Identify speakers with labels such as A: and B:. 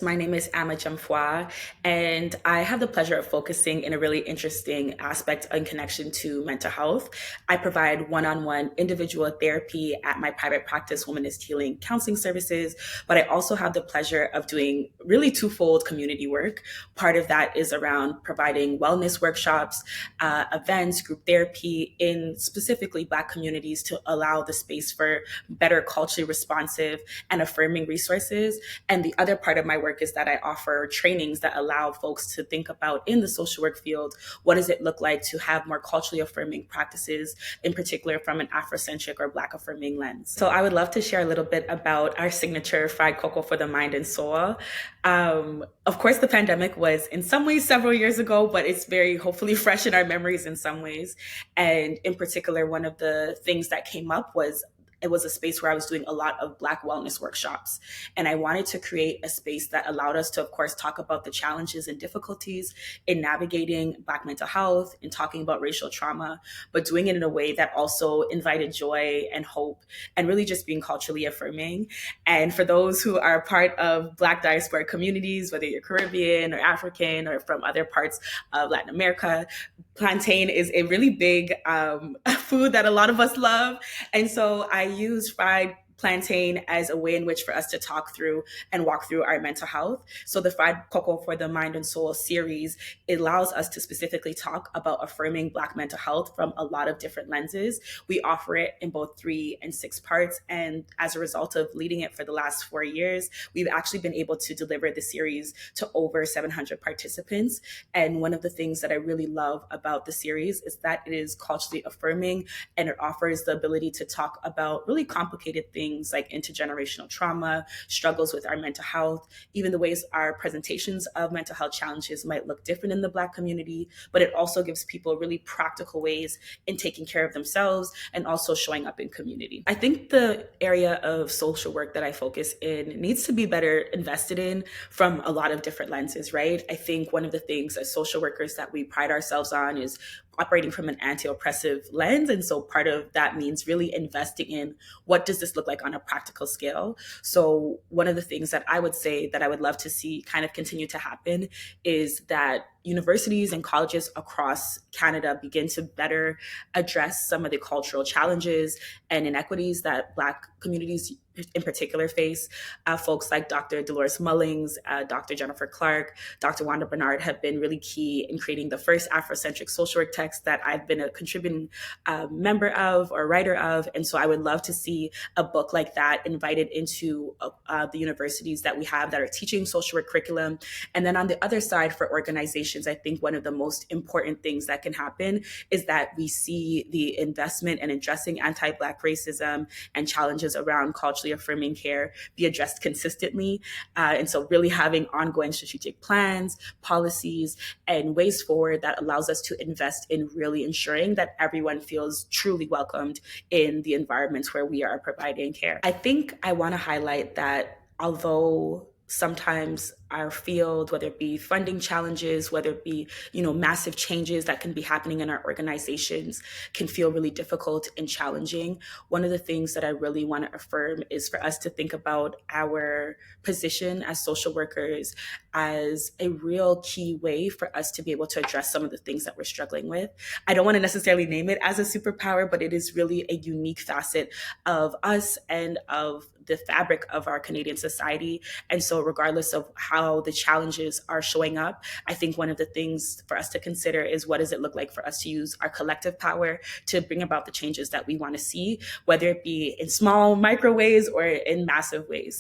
A: My name is Amma Gyamfowa, and I have the pleasure of focusing in a really interesting aspect in connection to mental health. I provide one-on-one individual therapy at my private practice, Womanist Healing counseling services, but I also have the pleasure of doing really twofold community work. Part of that is around providing wellness workshops, events, group therapy in specifically Black communities to allow the space for better culturally responsive and affirming resources. And the other part of my work is that I offer trainings that allow folks to think about in the social work field, what does it look like to have more culturally affirming practices, in particular from an Afrocentric or Black affirming lens. So I would love to share a little bit about our signature fried cocoa for the mind and soul. Of course, the pandemic was in some ways several years ago, but it's very hopefully fresh in our memories in some ways. And in particular, one of the things that came up was it was a space where I was doing a lot of Black wellness workshops. And I wanted to create a space that allowed us to, of course, talk about the challenges and difficulties in navigating Black mental health and talking about racial trauma, but doing it in a way that also invited joy and hope and really just being culturally affirming. And for those who are part of Black diaspora communities, whether you're Caribbean or African or from other parts of Latin America, plantain is a really big food that a lot of us love. And so I use fried plantain as a way in which for us to talk through and walk through our mental health. So the Fried Cocoa for the Mind and Soul series, it allows us to specifically talk about affirming Black mental health from a lot of different lenses. We offer it in both 3 and 6 parts. And as a result of leading it for the last 4 years, we've actually been able to deliver the series to over 700 participants. And one of the things that I really love about the series is that it is culturally affirming and it offers the ability to talk about really complicated things like intergenerational trauma, struggles with our mental health, even the ways our presentations of mental health challenges might look different in the Black community, but it also gives people really practical ways in taking care of themselves and also showing up in community. I think the area of social work that I focus in needs to be better invested in from a lot of different lenses, right? I think one of the things as social workers that we pride ourselves on is operating from an anti-oppressive lens. And so part of that means really investing in what does this look like on a practical scale. So one of the things that I would say that I would love to see kind of continue to happen is that universities and colleges across Canada begin to better address some of the cultural challenges and inequities that Black communities in particular face. Folks like Dr. Dolores Mullings, Dr. Jennifer Clark, Dr. Wanda Bernard have been really key in creating the first Afrocentric social work text that I've been a contributing member of or writer of. And so I would love to see a book like that invited into the universities that we have that are teaching social work curriculum. And then on the other side, for organizations, I think one of the most important things that can happen is that we see the investment in addressing anti-Black racism and challenges around culturally affirming care be addressed consistently. And so really having ongoing strategic plans, policies, and ways forward that allows us to invest in really ensuring that everyone feels truly welcomed in the environments where we are providing care. I think I want to highlight that although sometimes our field, whether it be funding challenges, whether it be, massive changes that can be happening in our organizations can feel really difficult and challenging. One of the things that I really want to affirm is for us to think about our position as social workers as a real key way for us to be able to address some of the things that we're struggling with. I don't want to necessarily name it as a superpower, but it is really a unique facet of us and of the fabric of our Canadian society. And so regardless of how the challenges are showing up, I think one of the things for us to consider is what does it look like for us to use our collective power to bring about the changes that we want to see, whether it be in small micro ways or in massive ways.